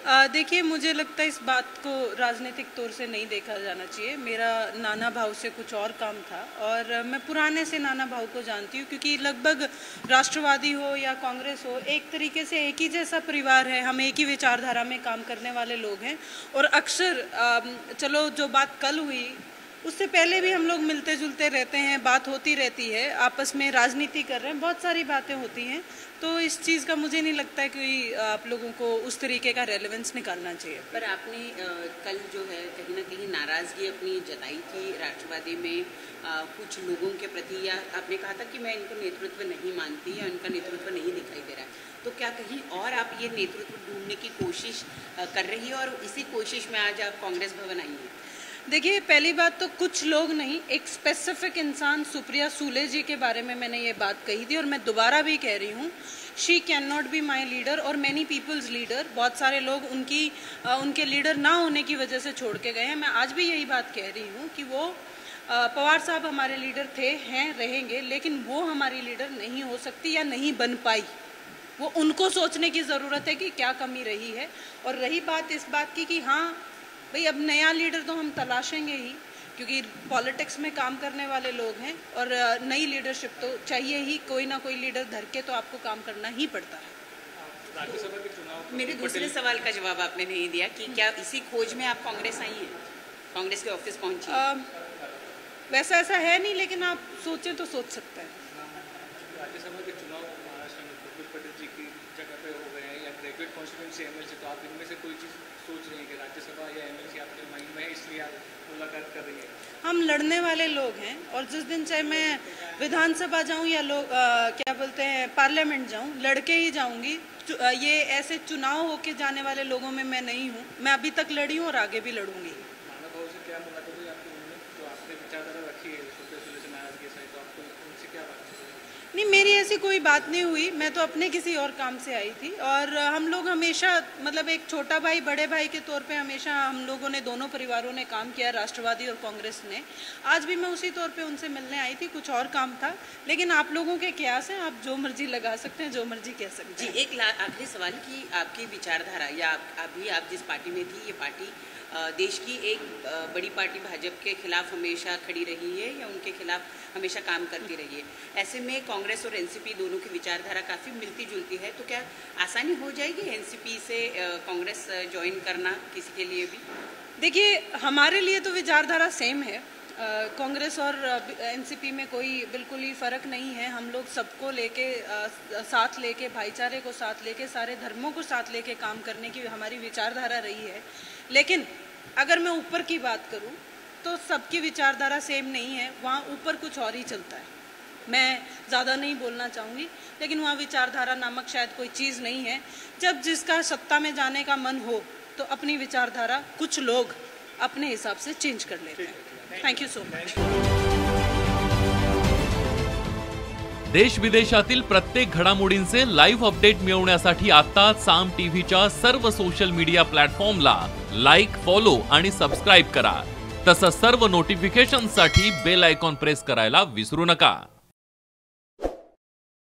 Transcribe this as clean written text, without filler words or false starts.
देखिए, मुझे लगता है इस बात को राजनीतिक तौर से नहीं देखा जाना चाहिए। मेरा नाना भाऊ से कुछ और काम था और मैं पुराने से नाना भाऊ को जानती हूँ, क्योंकि लगभग राष्ट्रवादी हो या कांग्रेस हो, एक तरीके से एक ही जैसा परिवार है। हम एक ही विचारधारा में काम करने वाले लोग हैं और अक्सर चलो जो बात कल हुई उससे पहले भी हम लोग मिलते जुलते रहते हैं, बात होती रहती है, आपस में राजनीति कर रहे हैं, बहुत सारी बातें होती हैं। तो इस चीज़ का मुझे नहीं लगता है कि आप लोगों को उस तरीके का रेलेवेंस निकालना चाहिए। पर आपने कल जो है कहीं ना कहीं नाराज़गी अपनी जताई थी राष्ट्रवादी में कुछ लोगों के प्रति, या आपने कहा था कि मैं इनको नेतृत्व नहीं मानती या उनका नेतृत्व नहीं दिखाई दे रहा है। तो क्या कहीं और आप ये नेतृत्व ढूंढने की कोशिश कर रही है और इसी कोशिश में आज आप कांग्रेस भवन आई हैं? देखिए, पहली बात तो कुछ लोग नहीं, एक स्पेसिफिक इंसान सुप्रिया सूले जी के बारे में मैंने ये बात कही थी और मैं दोबारा भी कह रही हूँ, she can not be my leader और मैनी पीपल्स लीडर। बहुत सारे लोग उनके लीडर ना होने की वजह से छोड़ के गए हैं। मैं आज भी यही बात कह रही हूँ कि वो पवार साहब हमारे लीडर थे, हैं, रहेंगे, लेकिन वो हमारी लीडर नहीं हो सकती या नहीं बन पाई। वो उनको सोचने की ज़रूरत है कि क्या कमी रही है। और रही बात इस बात की कि हाँ भाई, अब नया लीडर तो हम तलाशेंगे ही, क्योंकि पॉलिटिक्स में काम करने वाले लोग हैं और नई लीडरशिप तो चाहिए ही। कोई ना कोई लीडर धर के तो आपको काम करना ही पड़ता है। राज्यसभा के चुनाव, मेरे दूसरे सवाल का जवाब आपने नहीं दिया कि क्या इसी खोज में आप कांग्रेस आई हैं, कांग्रेस के ऑफिस पहुंची? वैसा ऐसा है नहीं, लेकिन आप सोचें तो सोच सकते हैं। राज्यसभा के चुनाव महाराष्ट्र में प्रफुल्ल पटेल जी की जगह पे हो गए हैं या ग्रेजुएट कॉन्स्टिट्यूंसी एमएलसी, तो आप इनमें से कोई चीज़ सोच रही है कि राज्यसभा या एमएलसी आपके माइंड में है, इसलिए आप मुलाकात कर रही है? हम लड़ने वाले लोग हैं और जिस दिन चाहे मैं विधानसभा जाऊं या क्या बोलते हैं पार्लियामेंट जाऊं, लड़के ही जाऊंगी। ये ऐसे चुनाव होके जाने वाले लोगों में मैं नहीं हूं। मैं अभी तक लड़ी हूं और आगे भी लड़ूंगी। नाना भाऊ से क्या मुलाकात हुई आपकी, उन्होंने जो आपने विचारधारा रखी है सुप्रिया सूले से नाराजगी सही, तो आपको उनसे क्या बात हुई? नहीं, मेरी ऐसी कोई बात नहीं हुई। मैं तो अपने किसी और काम से आई थी और हम लोग हमेशा, मतलब एक छोटा भाई बड़े भाई के तौर पे हमेशा हम लोगों ने, दोनों परिवारों ने काम किया, राष्ट्रवादी और कांग्रेस ने। आज भी मैं उसी तौर पे उनसे मिलने आई थी, कुछ और काम था। लेकिन आप लोगों के क्यास हैं, आप जो मर्जी लगा सकते हैं, जो मर्जी कह सकते हैं। जी, एक आखिरी सवाल कि आपकी विचारधारा या अभी आप जिस पार्टी में थी, ये पार्टी देश की एक बड़ी पार्टी भाजपा के खिलाफ हमेशा खड़ी रही है या उनके खिलाफ हमेशा काम करती रही है। ऐसे में कांग्रेस और एनसीपी दोनों की विचारधारा काफ़ी मिलती जुलती है, तो क्या आसानी हो जाएगी एनसीपी से कांग्रेस ज्वाइन करना किसी के लिए भी? देखिए, हमारे लिए तो विचारधारा सेम है। कांग्रेस और एनसीपी में कोई बिल्कुल ही फ़र्क नहीं है। हम लोग सबको लेके साथ लेके, भाईचारे को साथ लेके, सारे धर्मों को साथ लेके काम करने की हमारी विचारधारा रही है। लेकिन अगर मैं ऊपर की बात करूं तो सबकी विचारधारा सेम नहीं है, वहाँ ऊपर कुछ और ही चलता है। मैं ज़्यादा नहीं बोलना चाहूँगी, लेकिन वहाँ विचारधारा नामक शायद कोई चीज़ नहीं है। जब जिसका सत्ता में जाने का मन हो तो अपनी विचारधारा कुछ लोग अपने हिसाब से चेंज कर लेते हैं। Thank you so much. देश विदेशातील प्रत्येक घडामोडींचे लाईव्ह अपडेट मिळवण्यासाठी आता साम टीव्हीच्या सर्व सोशल मीडिया प्लॅटफॉर्मला लाईक, फॉलो आणि सबस्क्राइब करा। तसंच सर्व नोटिफिकेशनसाठी बेल आयकॉन प्रेस करायला विसरू नका।